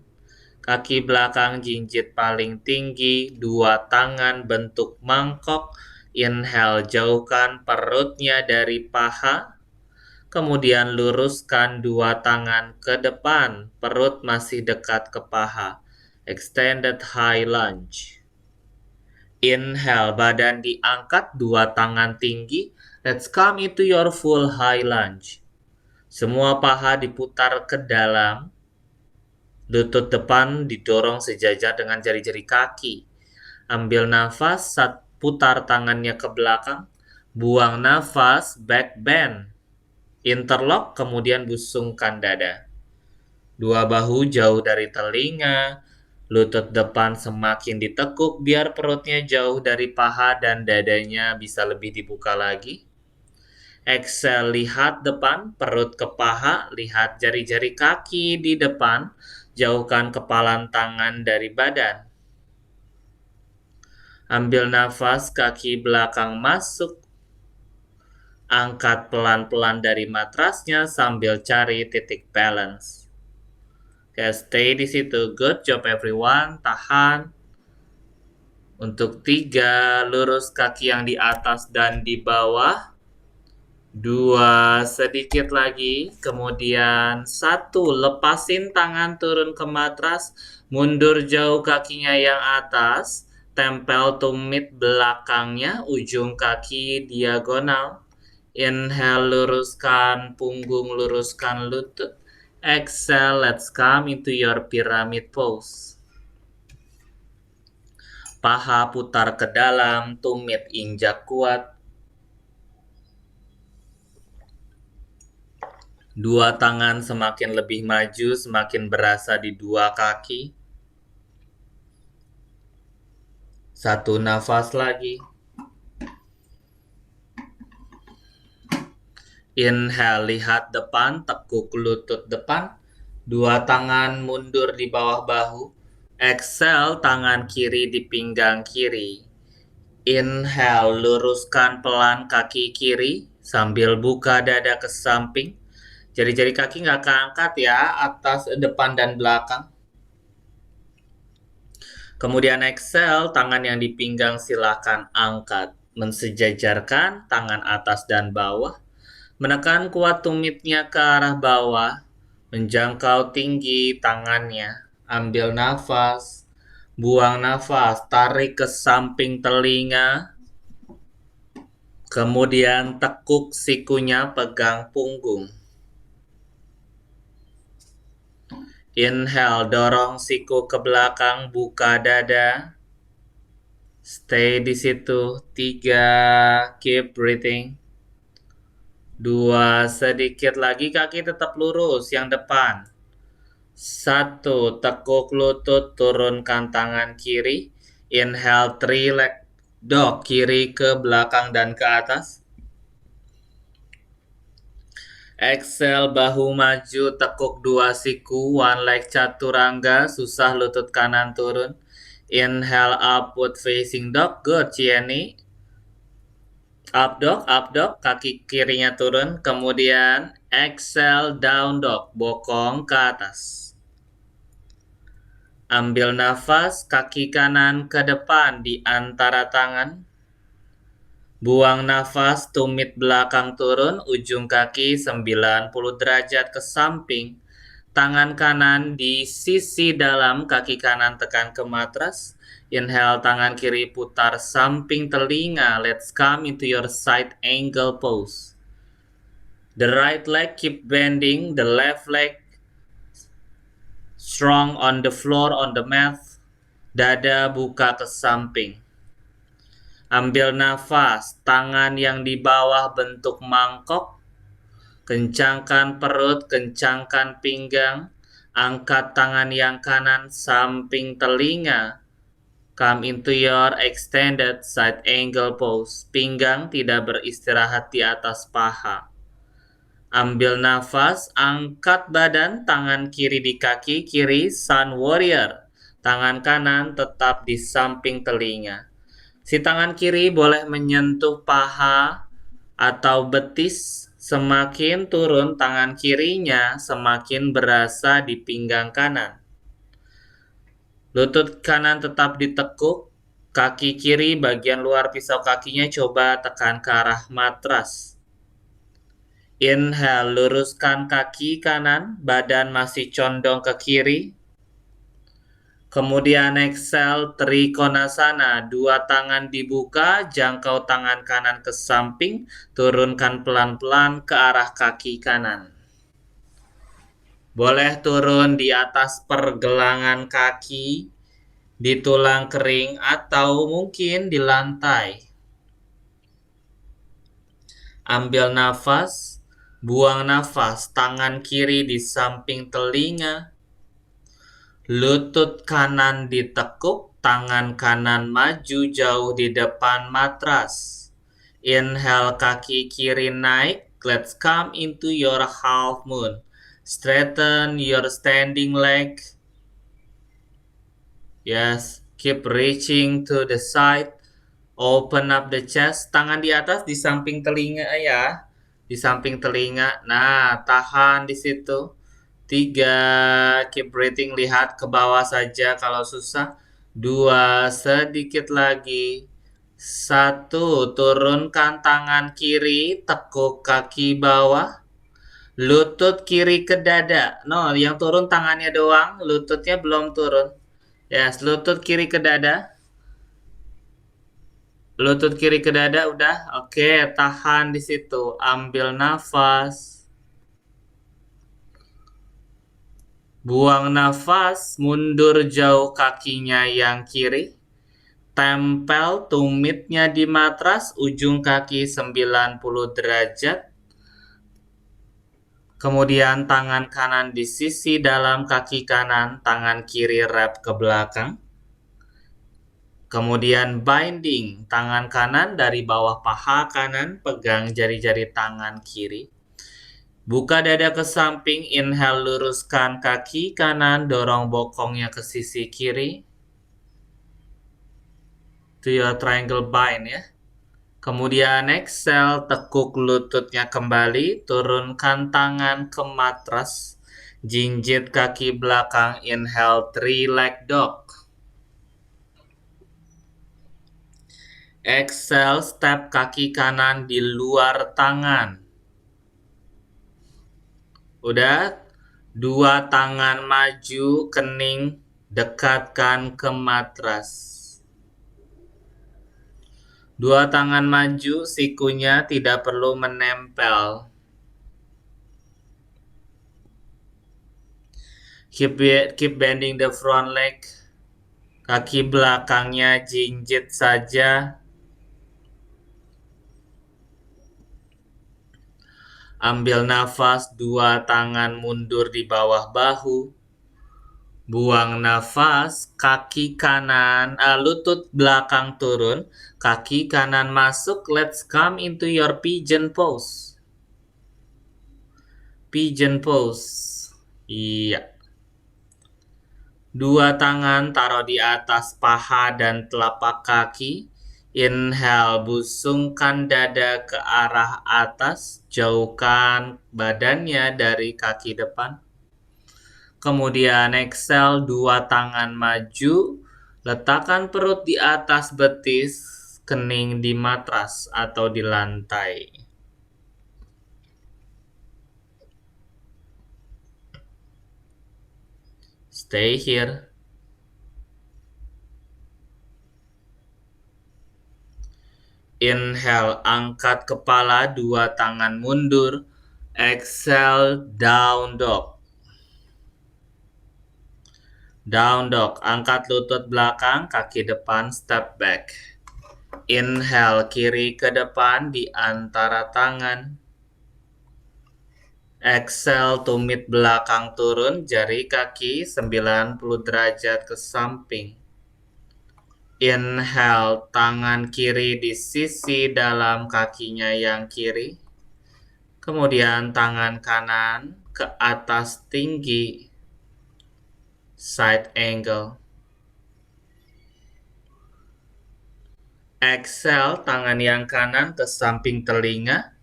Kaki belakang jinjit paling tinggi, dua tangan bentuk mangkok. Inhale, jauhkan perutnya dari paha. Kemudian luruskan dua tangan ke depan, perut masih dekat ke paha. Extended high lunge. Inhale, badan diangkat, dua tangan tinggi. Let's come into your full high lunge. Semua paha diputar ke dalam. Lutut depan didorong sejajar dengan jari-jari kaki. Ambil nafas, putar tangannya ke belakang. Buang nafas, back bend. Interlock, kemudian busungkan dada. Dua bahu jauh dari telinga. Lutut depan semakin ditekuk biar perutnya jauh dari paha dan dadanya bisa lebih dibuka lagi. Exhale, lihat depan, perut ke paha, lihat jari-jari kaki di depan. Jauhkan kepalan tangan dari badan. Ambil nafas, kaki belakang masuk. Angkat pelan-pelan dari matrasnya sambil cari titik balance. Oke, stay di situ. Good job everyone. Tahan. Untuk 3, lurus kaki yang di atas dan di bawah. 2, sedikit lagi. Kemudian 1, lepasin tangan turun ke matras. Mundur jauh kakinya yang atas. Tempel tumit belakangnya, ujung kaki diagonal. Inhale, luruskan punggung, luruskan lutut. Exhale, let's come into your pyramid pose. Paha putar ke dalam, tumit injak kuat. Dua tangan semakin lebih maju, semakin berasa di dua kaki. 1 nafas lagi. Inhale, lihat depan, tekuk lutut depan. Dua tangan mundur di bawah bahu. Exhale, tangan kiri di pinggang kiri. Inhale, luruskan pelan kaki kiri sambil buka dada ke samping. Jari-jari kaki nggak keangkat ya, atas, depan, dan belakang. Kemudian exhale, tangan yang di pinggang silakan angkat. Mensejajarkan tangan atas dan bawah. Menekan kuat tumitnya ke arah bawah, menjangkau tinggi tangannya. Ambil nafas, buang nafas, tarik ke samping telinga. Kemudian tekuk sikunya, pegang punggung. Inhale, dorong siku ke belakang, buka dada. Stay di situ. 3, keep breathing. 2, sedikit lagi kaki tetap lurus yang depan. 1, tekuk lutut, turunkan tangan kiri. Inhale, three leg dog, kiri ke belakang dan ke atas. Exhale, bahu maju, tekuk dua siku, one leg chaturanga, susah lutut kanan turun. Inhale, upward facing dog, good, Cieni. Up dog, kaki kirinya turun. Kemudian exhale, down dog, bokong ke atas. Ambil nafas, kaki kanan ke depan di antara tangan. Buang nafas, tumit belakang turun, ujung kaki 90 derajat ke samping. Tangan kanan di sisi dalam, kaki kanan tekan ke matras. Inhale, tangan kiri putar samping telinga. Let's come into your side angle pose. The right leg keep bending, the left leg strong on the floor, on the mat. Dada buka ke samping. Ambil nafas, tangan yang di bawah bentuk mangkok. Kencangkan perut, kencangkan pinggang. Angkat tangan yang kanan samping telinga. Come into your extended side angle pose. Pinggang tidak beristirahat di atas paha. Ambil nafas, angkat badan, tangan kiri di kaki kiri, Sun Warrior. Tangan kanan tetap di samping telinga. Si tangan kiri boleh menyentuh paha atau betis. Semakin turun tangan kirinya, semakin berasa di pinggang kanan. Lutut kanan tetap ditekuk. Kaki kiri bagian luar pisau kakinya coba tekan ke arah matras. Inhale, luruskan kaki kanan, badan masih condong ke kiri. Kemudian exhale, Trikonasana, dua tangan dibuka, jangkau tangan kanan ke samping, turunkan pelan-pelan ke arah kaki kanan. Boleh turun di atas pergelangan kaki, di tulang kering, atau mungkin di lantai. Ambil nafas, buang nafas, tangan kiri di samping telinga. Lutut kanan ditekuk, tangan kanan maju jauh di depan matras. Inhale, kaki kiri naik. Let's come into your half moon. Straighten your standing leg. Yes, keep reaching to the side. Open up the chest. Tangan di atas di samping telinga ya. Di samping telinga. Nah, tahan di situ. 3, keep breathing, lihat ke bawah saja kalau susah. 2, sedikit lagi. 1, turunkan tangan kiri, tekuk kaki bawah. Lutut kiri ke dada. No, yang turun tangannya doang, lututnya belum turun. Yes, lutut kiri ke dada. Lutut kiri ke dada udah. Oke, tahan di situ. Ambil nafas. Buang nafas, mundur jauh kakinya yang kiri. Tempel tumitnya di matras, ujung kaki 90 derajat. Kemudian tangan kanan di sisi dalam kaki kanan, tangan kiri wrap ke belakang. Kemudian binding, tangan kanan dari bawah paha kanan, pegang jari-jari tangan kiri. Buka dada ke samping, inhale, luruskan kaki kanan, dorong bokongnya ke sisi kiri. To your triangle bind ya. Kemudian exhale, tekuk lututnya kembali, turunkan tangan ke matras, jinjit kaki belakang, inhale, 3 leg dog. Exhale, step kaki kanan di luar tangan. Udah, 2 tangan maju, kening, dekatkan ke matras. 2 tangan maju, sikunya tidak perlu menempel. Keep bending the front leg. Kaki belakangnya jinjit saja. Ambil nafas, 2 tangan mundur di bawah bahu. Buang nafas, kaki kanan, lutut belakang turun, kaki kanan masuk. Let's come into your pigeon pose. Pigeon pose. Iya. 2 tangan taruh di atas paha dan telapak kaki. Inhale, busungkan dada ke arah atas, jauhkan badannya dari kaki depan. Kemudian exhale, 2 tangan maju, letakkan perut di atas betis, kening di matras atau di lantai. Stay here. Inhale, angkat kepala, 2 tangan mundur. Exhale, down dog. Down dog, angkat lutut belakang, kaki depan, step back. Inhale, kiri ke depan di antara tangan. Exhale, tumit belakang turun, jari kaki 90 derajat ke samping. Inhale, tangan kiri di sisi dalam kakinya yang kiri. Kemudian tangan kanan ke atas tinggi. Side angle. Exhale, tangan yang kanan ke samping telinga.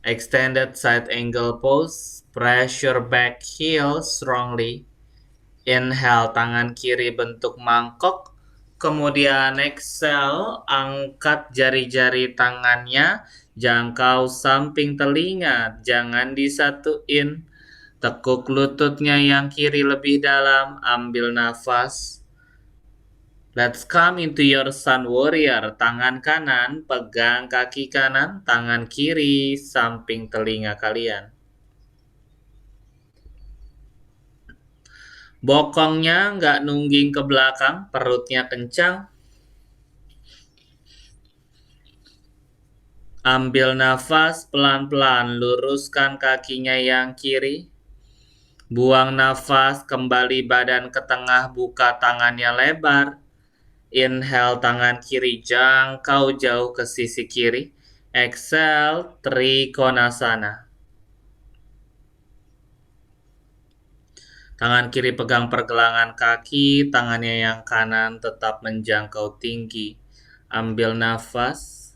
Extended side angle pose. Pressure back heel strongly. Inhale, tangan kiri bentuk mangkok. Kemudian exhale, angkat jari-jari tangannya. Jangkau samping telinga. Jangan disatuin. Tekuk lututnya yang kiri lebih dalam. Ambil nafas. Let's come into your sun warrior. Tangan kanan pegang kaki kanan, tangan kiri samping telinga kalian. Bokongnya nggak nungging ke belakang, perutnya kencang. Ambil nafas pelan-pelan, luruskan kakinya yang kiri. Buang nafas, kembali badan ke tengah, buka tangannya lebar. Inhale, tangan kiri jangkau jauh ke sisi kiri. Exhale, Trikonasana. Tangan kiri pegang pergelangan kaki, tangannya yang kanan tetap menjangkau tinggi. Ambil nafas.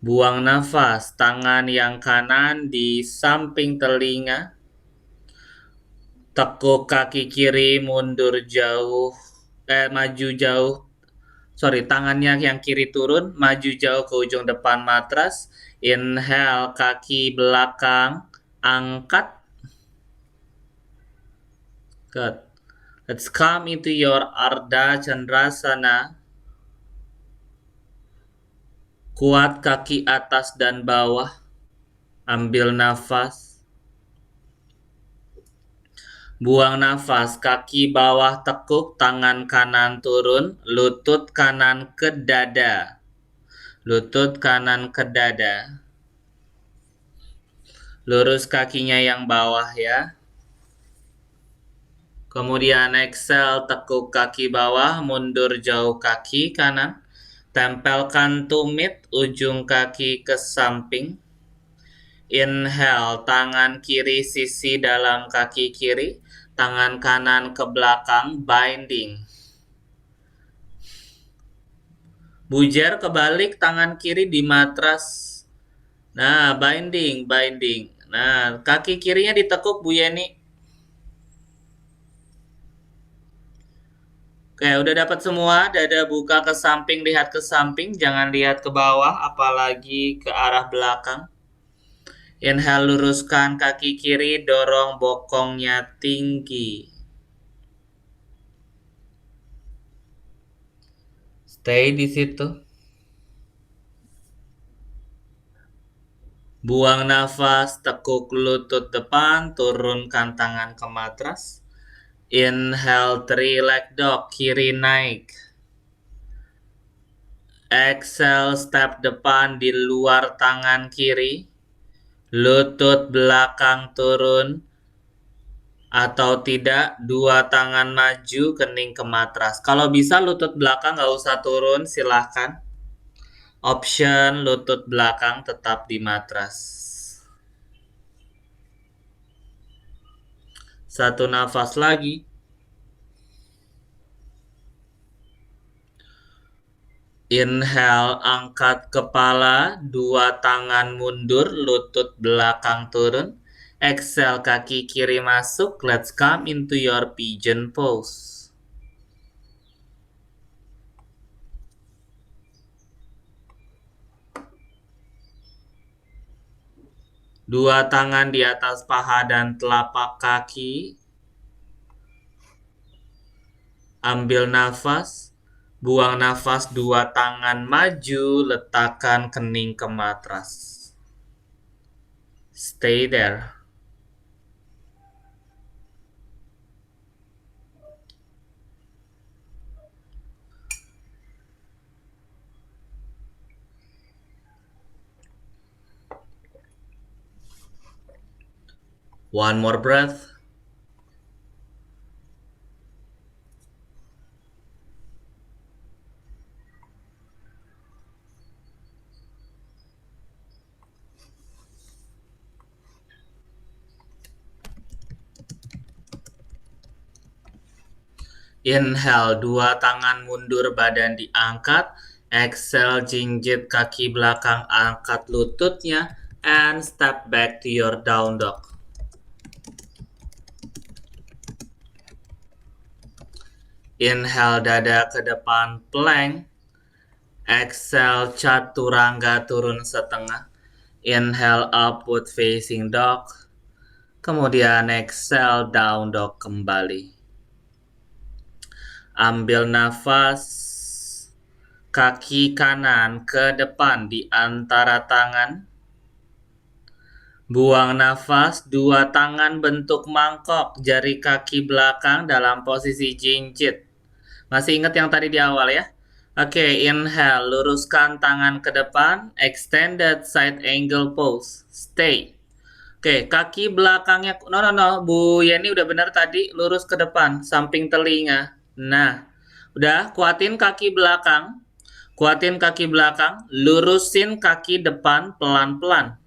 Buang nafas, tangan yang kanan di samping telinga. Tekuk kaki kiri mundur jauh. Maju jauh. Tangannya yang kiri turun, maju jauh ke ujung depan matras. Inhale, kaki belakang, angkat. Good. Let's come into your Ardha Chandrasana. Kuat kaki atas dan bawah. Ambil nafas. Buang nafas, kaki bawah tekuk, tangan kanan turun, lutut kanan ke dada. Lutut kanan ke dada. Lurus kakinya yang bawah ya. Kemudian exhale, tekuk kaki bawah, mundur jauh kaki kanan. Tempelkan tumit, ujung kaki ke samping. Inhale, tangan kiri sisi dalam kaki kiri. Tangan kanan ke belakang, binding. Bujer kebalik, tangan kiri di matras. Nah, binding. Nah, kaki kirinya ditekuk Bu Yeni. Oke, udah dapat semua. Dada buka ke samping, lihat ke samping. Jangan lihat ke bawah, apalagi ke arah belakang. Inhale, luruskan kaki kiri, dorong bokongnya tinggi. Stay di situ. Buang nafas, tekuk lutut depan, turunkan tangan ke matras. Inhale, 3 leg dog, kiri naik. Exhale, step depan di luar tangan kiri. Lutut belakang turun. Atau tidak, 2 tangan maju, kening ke matras. Kalau bisa lutut belakang nggak usah turun, silahkan. Option lutut belakang tetap di matras. Satu nafas lagi. Inhale, angkat kepala, 2 tangan mundur, lutut belakang turun. Exhale, kaki kiri masuk. Let's come into your pigeon pose. Dua tangan di atas paha dan telapak kaki. Ambil nafas, buang nafas, 2 tangan maju, letakkan kening ke matras. Stay there. One more breath. Inhale, 2 tangan mundur, badan diangkat. Exhale, jinjit kaki belakang, angkat lututnya. And step back to your down dog. Inhale, dada ke depan, plank. Exhale, chaturanga, turun setengah. Inhale, upward facing dog. Kemudian exhale, down dog kembali. Ambil nafas, kaki kanan ke depan di antara tangan. Buang nafas, 2 tangan bentuk mangkok, jari kaki belakang dalam posisi jinjit. Masih ingat yang tadi di awal ya? Oke, inhale, luruskan tangan ke depan, extended side angle pose, stay. Oke, kaki belakangnya, no, Bu Yeni udah benar tadi, lurus ke depan, samping telinga. Nah, udah, kuatin kaki belakang, lurusin kaki depan pelan-pelan.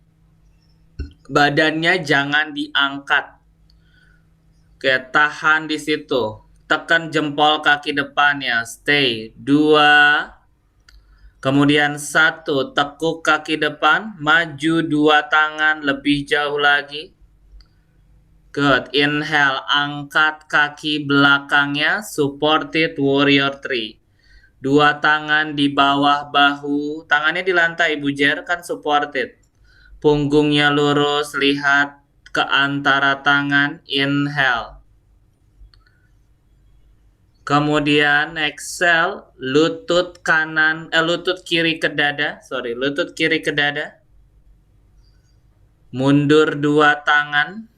Badannya jangan diangkat. Oke, tahan di situ. Tekan jempol kaki depannya. Stay. 2. Kemudian 1. Tekuk kaki depan. Maju 2 tangan lebih jauh lagi. Good. Inhale. Angkat kaki belakangnya. Supported warrior 3. 2 tangan di bawah bahu. Tangannya di lantai, Bu Jer. Kan supported. Punggungnya lurus, lihat ke antara tangan, inhale. Kemudian exhale, lutut kiri ke dada, lutut kiri ke dada. Mundur 2 tangan.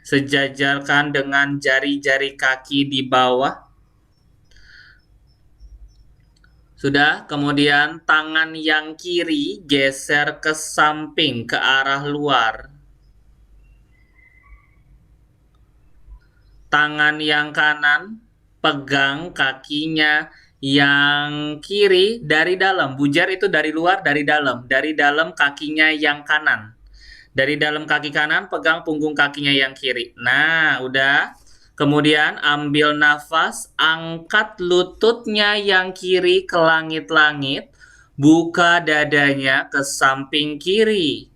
Sejajarkan dengan jari-jari kaki di bawah. Sudah, kemudian tangan yang kiri geser ke samping, ke arah luar. Tangan yang kanan pegang kakinya yang kiri dari dalam. Bujar itu dari luar, dari dalam. Dari dalam kakinya yang kanan. Dari dalam kaki kanan pegang punggung kakinya yang kiri. Nah, udah. Kemudian ambil nafas, angkat lututnya yang kiri ke langit-langit, buka dadanya ke samping kiri.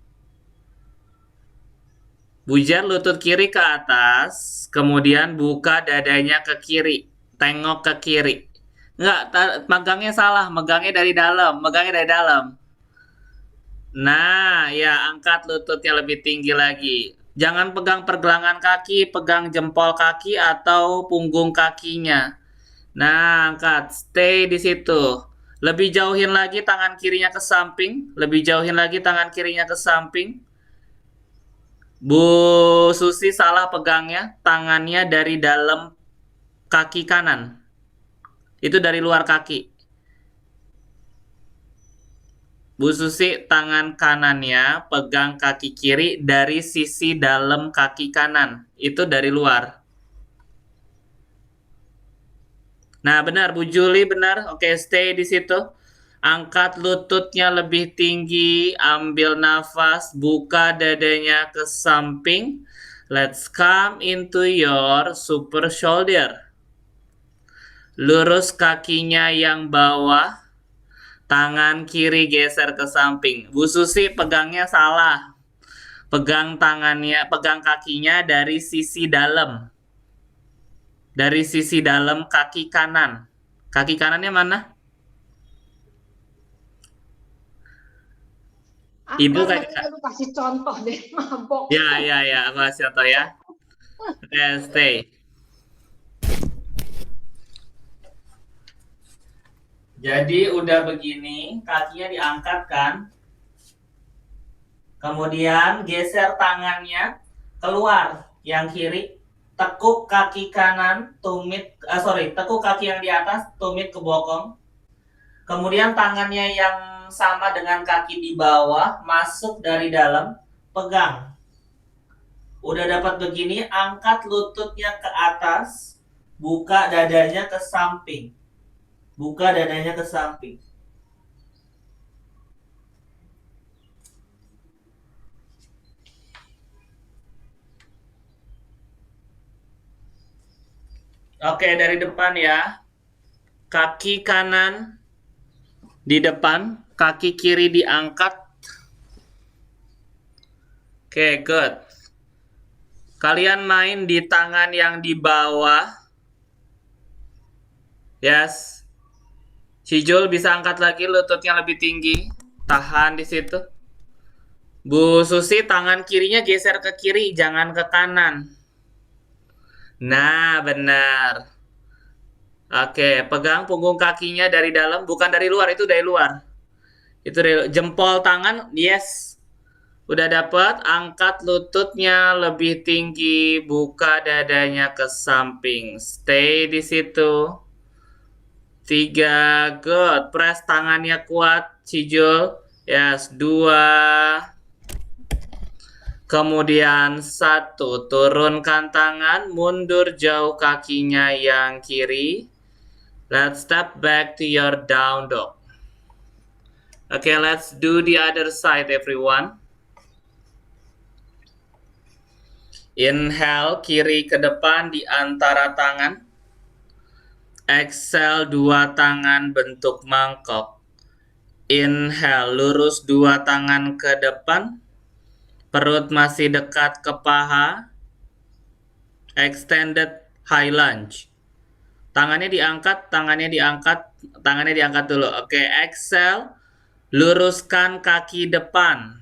Bujar lutut kiri ke atas, kemudian buka dadanya ke kiri, tengok ke kiri. Enggak, megangnya salah, megangnya dari dalam, Nah, ya angkat lututnya lebih tinggi lagi. Jangan pegang pergelangan kaki, pegang jempol kaki atau punggung kakinya. Nah, angkat, stay di situ. Lebih jauhin lagi tangan kirinya ke samping, Bu Susi salah pegangnya, tangannya dari dalam kaki kanan. Itu dari luar kaki. Bu Susi tangan kanannya pegang kaki kiri dari sisi dalam kaki kanan. Itu dari luar. Nah, benar Bu Juli, benar. Oke, stay di situ. Angkat lututnya lebih tinggi, ambil nafas, buka dadanya ke samping. Let's come into your super shoulder. Lurus kakinya yang bawah. Tangan kiri geser ke samping. Bu Susi pegangnya salah. Pegang kakinya dari sisi dalam. Dari sisi dalam kaki kanan. Kaki kanannya mana? Ibu Lu kasih contoh deh, mabok. Ya, aku kasih contoh ya. Oke, stay. Jadi udah begini, kakinya diangkat kan. Kemudian geser tangannya keluar yang kiri. Tekuk kaki kanan, tekuk kaki yang di atas, tumit ke bokong. Kemudian tangannya yang sama dengan kaki di bawah, masuk dari dalam, pegang. Udah dapat begini, angkat lututnya ke atas, buka dadanya ke samping. Buka dadanya ke samping. Oke, dari depan ya. Kaki kanan di depan, kaki kiri diangkat. Oke, good. Kalian main di tangan yang di bawah. Yes. Shijul bisa angkat lagi lututnya lebih tinggi. Tahan di situ. Bu Susi, tangan kirinya geser ke kiri, jangan ke kanan. Nah, benar. Oke, pegang punggung kakinya dari dalam, bukan dari luar, itu dari luar. Itu dari jempol tangan, yes. Udah dapat, angkat lututnya lebih tinggi, buka dadanya ke samping. Stay di situ. 3, good. Press tangannya kuat, Cijul. Yes, 2. Kemudian 1, turunkan tangan, mundur jauh kakinya yang kiri. Let's step back to your down dog. Okay, let's do the other side, everyone. Inhale, kiri ke depan di antara tangan. Exhale, 2 tangan bentuk mangkok. Inhale, lurus 2 tangan ke depan. Perut masih dekat ke paha. Extended high lunge. Tangannya diangkat, tangannya diangkat dulu. Oke, exhale. Luruskan kaki depan.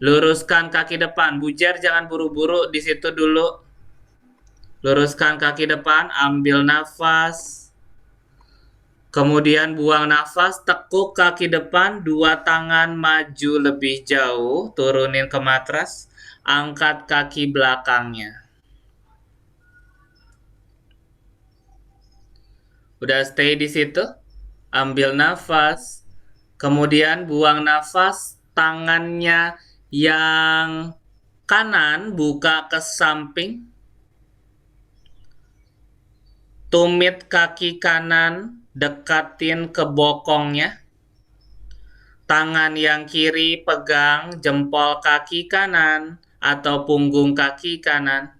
Luruskan kaki depan. Bujar jangan buru-buru di situ dulu. Luruskan kaki depan, ambil nafas. Kemudian buang nafas, tekuk kaki depan, 2 tangan maju lebih jauh, turunin ke matras, angkat kaki belakangnya. Udah stay di situ, ambil nafas, kemudian buang nafas, tangannya yang kanan buka ke samping, tumit kaki kanan, dekatin ke bokongnya. Tangan yang kiri pegang jempol kaki kanan atau punggung kaki kanan.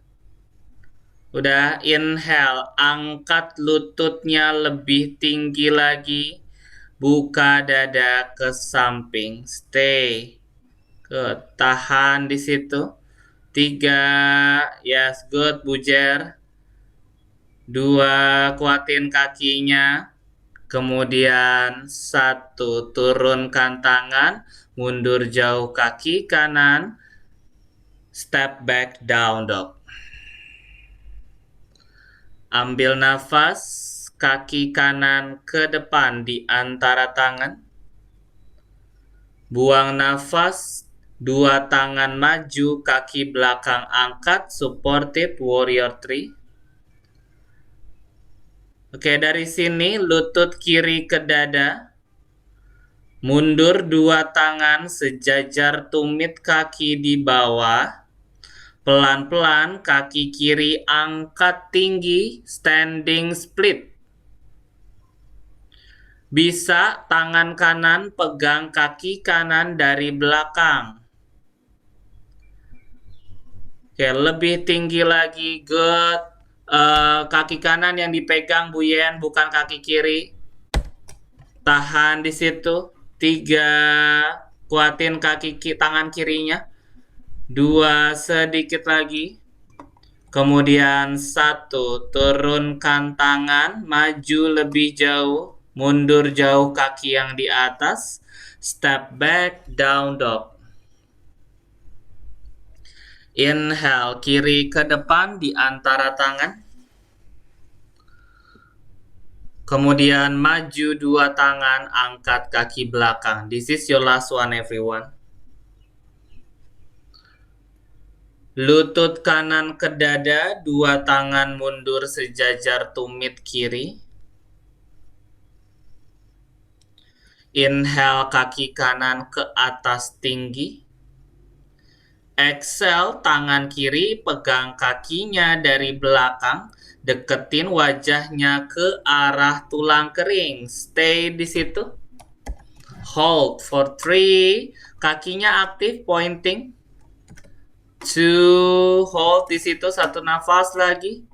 Udah, inhale, angkat lututnya lebih tinggi lagi. Buka dada ke samping. Stay. Good. Tahan di situ. 3. Yes, good, bujer. 2, kuatin kakinya. Kemudian 1, turunkan tangan, mundur jauh kaki kanan, step back down dog. Ambil nafas, kaki kanan ke depan di antara tangan. Buang nafas, 2 tangan maju, kaki belakang angkat, supported warrior 3. Oke, dari sini lutut kiri ke dada. Mundur 2 tangan sejajar tumit kaki di bawah. Pelan-pelan kaki kiri angkat tinggi, standing split. Bisa tangan kanan pegang kaki kanan dari belakang. Oke, lebih tinggi lagi, good. Kaki kanan yang dipegang Bu Yen, bukan kaki kiri. Tahan di situ. 3, kuatin tangan kirinya. 2, sedikit lagi. Kemudian 1, turunkan tangan, maju lebih jauh, mundur jauh kaki yang di atas, step back, down dog. Inhale, kiri ke depan di antara tangan. Kemudian maju 2 tangan, angkat kaki belakang. This is your last one, everyone. Lutut kanan ke dada, 2 tangan mundur sejajar tumit kiri. Inhale, kaki kanan ke atas tinggi. Exhale, tangan kiri pegang kakinya dari belakang. Deketin wajahnya ke arah tulang kering. Stay di situ. Hold for 3. Kakinya aktif, pointing. 2. Hold di situ, 1 nafas lagi.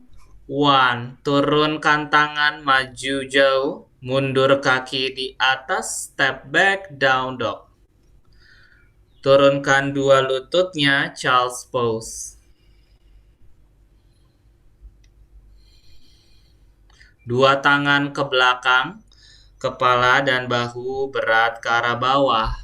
1. Turunkan tangan, maju jauh. Mundur kaki di atas, step back, down dog. Turunkan 2 lututnya, child's pose. 2 tangan ke belakang, kepala dan bahu berat ke arah bawah.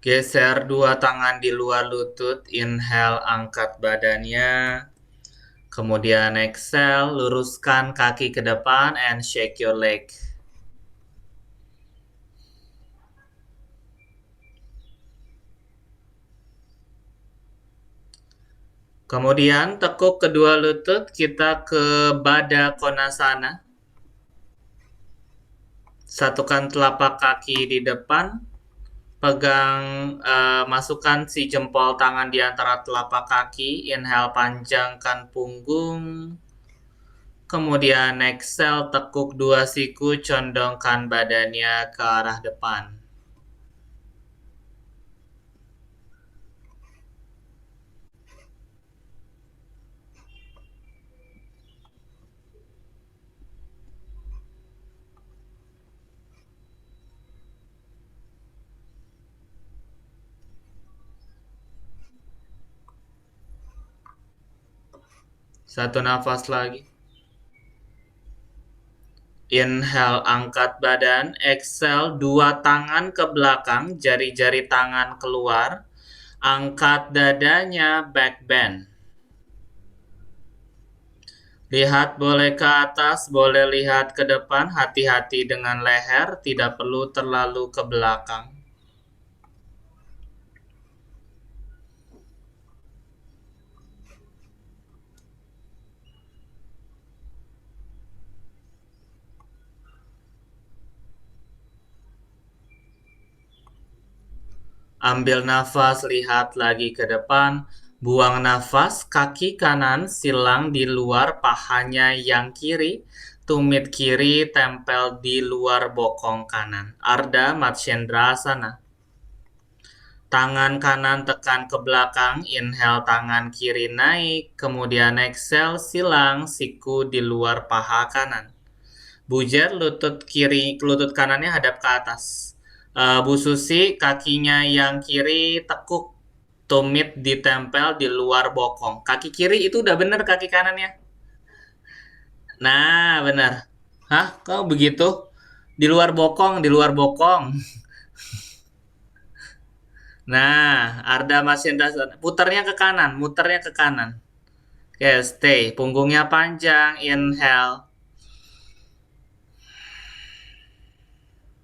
Geser 2 tangan di luar lutut, inhale, angkat badannya. Kemudian exhale, luruskan kaki ke depan and shake your leg. Kemudian tekuk kedua lutut, kita ke Baddha Konasana. Satukan telapak kaki di depan. Pegang, masukkan si jempol tangan di antara telapak kaki. Inhale, panjangkan punggung. Kemudian exhale, tekuk 2 siku, condongkan badannya ke arah depan. Satu nafas lagi. Inhale, angkat badan. Exhale, 2 tangan ke belakang, jari-jari tangan keluar. Angkat dadanya, back bend. Lihat boleh ke atas, boleh lihat ke depan. Hati-hati dengan leher, tidak perlu terlalu ke belakang. Ambil nafas, lihat lagi ke depan. Buang nafas, kaki kanan silang di luar pahanya yang kiri. Tumit kiri tempel di luar bokong kanan. Ardha Matsyendrasana. Tangan kanan tekan ke belakang. Inhale, tangan kiri naik. Kemudian exhale, silang siku di luar paha kanan. Bujer, lutut kiri, lutut kanannya hadap ke atas. Bu Susi, kakinya yang kiri tekuk, tumit ditempel di luar bokong. Kaki kiri itu udah bener kaki kanannya. Nah, bener. Hah? Kok begitu? Di luar bokong, di luar bokong. Nah, Ardha Matsyendrasana. Putarnya ke kanan, muternya ke kanan. Oke, stay. Punggungnya panjang. Inhale.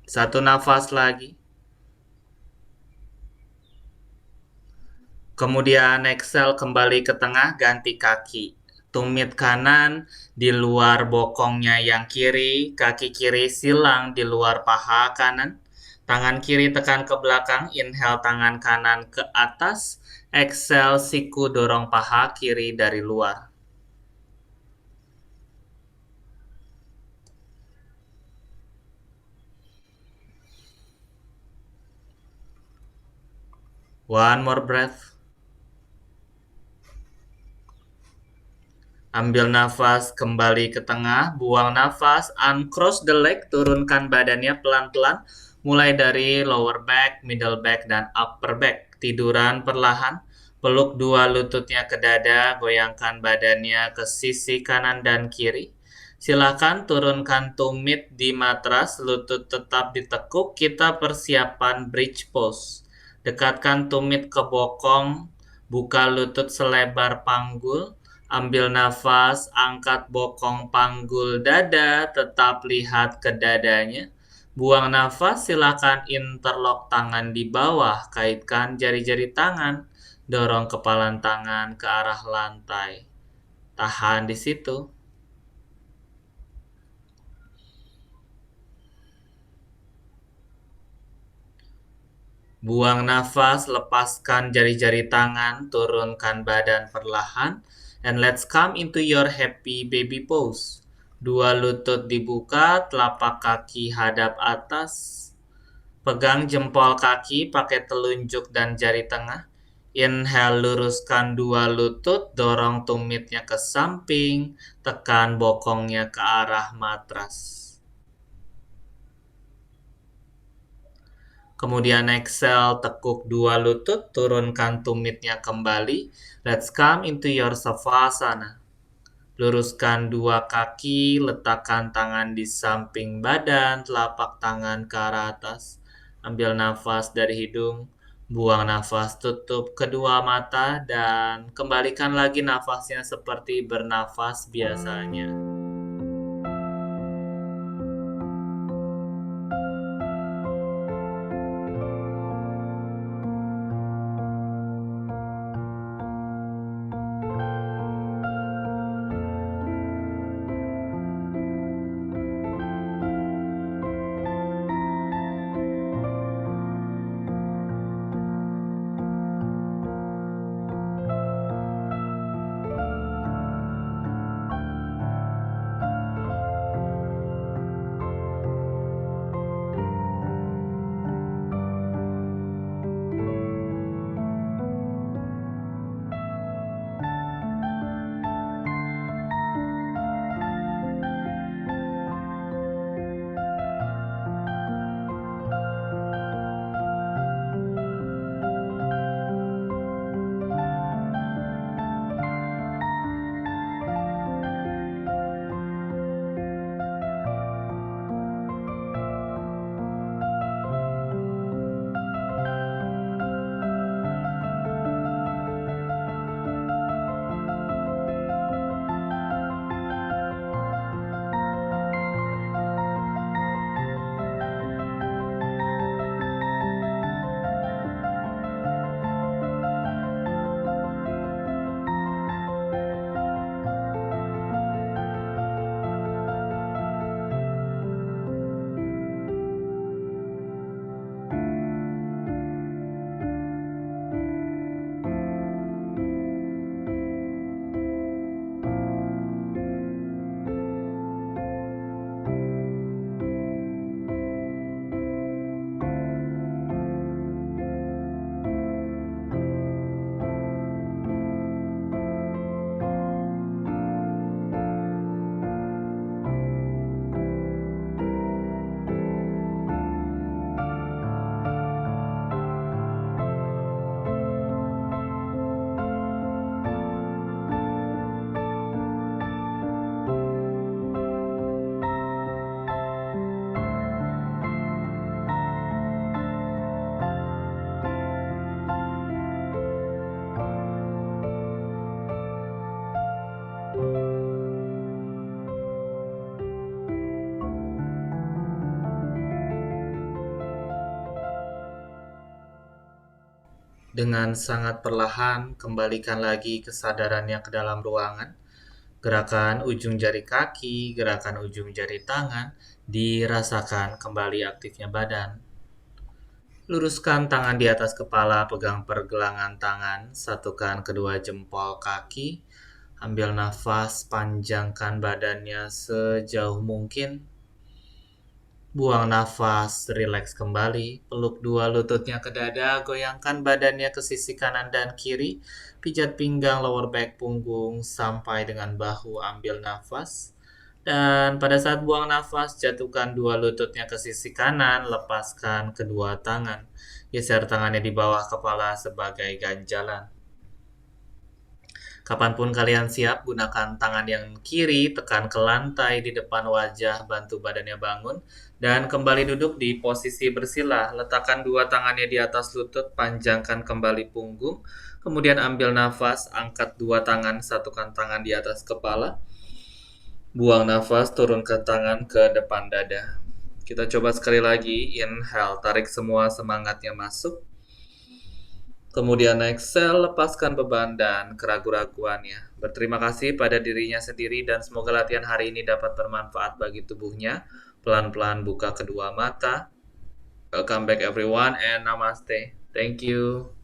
Satu nafas lagi. Kemudian exhale, kembali ke tengah, ganti kaki. Tumit kanan di luar bokongnya yang kiri, kaki kiri silang di luar paha kanan. Tangan kiri tekan ke belakang, inhale tangan kanan ke atas. Exhale, siku dorong paha kiri dari luar. One more breath. Ambil nafas kembali ke tengah, buang nafas, uncross the leg, turunkan badannya pelan-pelan, mulai dari lower back, middle back, dan upper back. Tiduran perlahan, peluk dua lututnya ke dada, goyangkan badannya ke sisi kanan dan kiri. Silakan turunkan tumit di matras, lutut tetap ditekuk, kita persiapan bridge pose. Dekatkan tumit ke bokong, buka lutut selebar panggul, ambil nafas, angkat bokong panggul dada, tetap lihat ke dadanya. Buang nafas, silakan interlock tangan di bawah, kaitkan jari-jari tangan, dorong kepalan tangan ke arah lantai. Tahan di situ. Buang nafas, lepaskan jari-jari tangan, turunkan badan perlahan, and let's come into your happy baby pose. Dua lutut dibuka, telapak kaki hadap atas. Pegang jempol kaki pakai telunjuk dan jari tengah. Inhale, luruskan dua lutut, dorong tumitnya ke samping, tekan bokongnya ke arah matras. Kemudian exhale, tekuk dua lutut, turunkan tumitnya kembali. Let's come into your savasana. Luruskan dua kaki, letakkan tangan di samping badan, telapak tangan ke arah atas. Ambil nafas dari hidung, buang nafas, tutup kedua mata, dan kembalikan lagi nafasnya seperti bernafas biasanya. Dengan sangat perlahan, kembalikan lagi kesadarannya ke dalam ruangan. Gerakan ujung jari kaki, gerakan ujung jari tangan, dirasakan kembali aktifnya badan. Luruskan tangan di atas kepala, pegang pergelangan tangan, satukan kedua jempol kaki. Ambil nafas, panjangkan badannya sejauh mungkin. Buang nafas, rileks kembali. Peluk dua lututnya ke dada, goyangkan badannya ke sisi kanan dan kiri. Pijat pinggang, lower back, punggung sampai dengan bahu. Ambil nafas. Dan pada saat buang nafas, jatuhkan dua lututnya ke sisi kanan, lepaskan kedua tangan. Geser tangannya di bawah kepala sebagai ganjalan. Kapanpun kalian siap, gunakan tangan yang kiri, tekan ke lantai di depan wajah, bantu badannya bangun, dan kembali duduk di posisi bersila. Letakkan dua tangannya di atas lutut, panjangkan kembali punggung, kemudian ambil nafas, angkat dua tangan, satukan tangan di atas kepala. Buang nafas, turunkan tangan ke depan dada. Kita coba sekali lagi, inhale, tarik semua semangatnya masuk. Kemudian exhale, lepaskan beban dan keraguan-raguannya. Berterima kasih pada dirinya sendiri dan semoga latihan hari ini dapat bermanfaat bagi tubuhnya. Pelan-pelan buka kedua mata. Welcome back everyone and namaste. Thank you.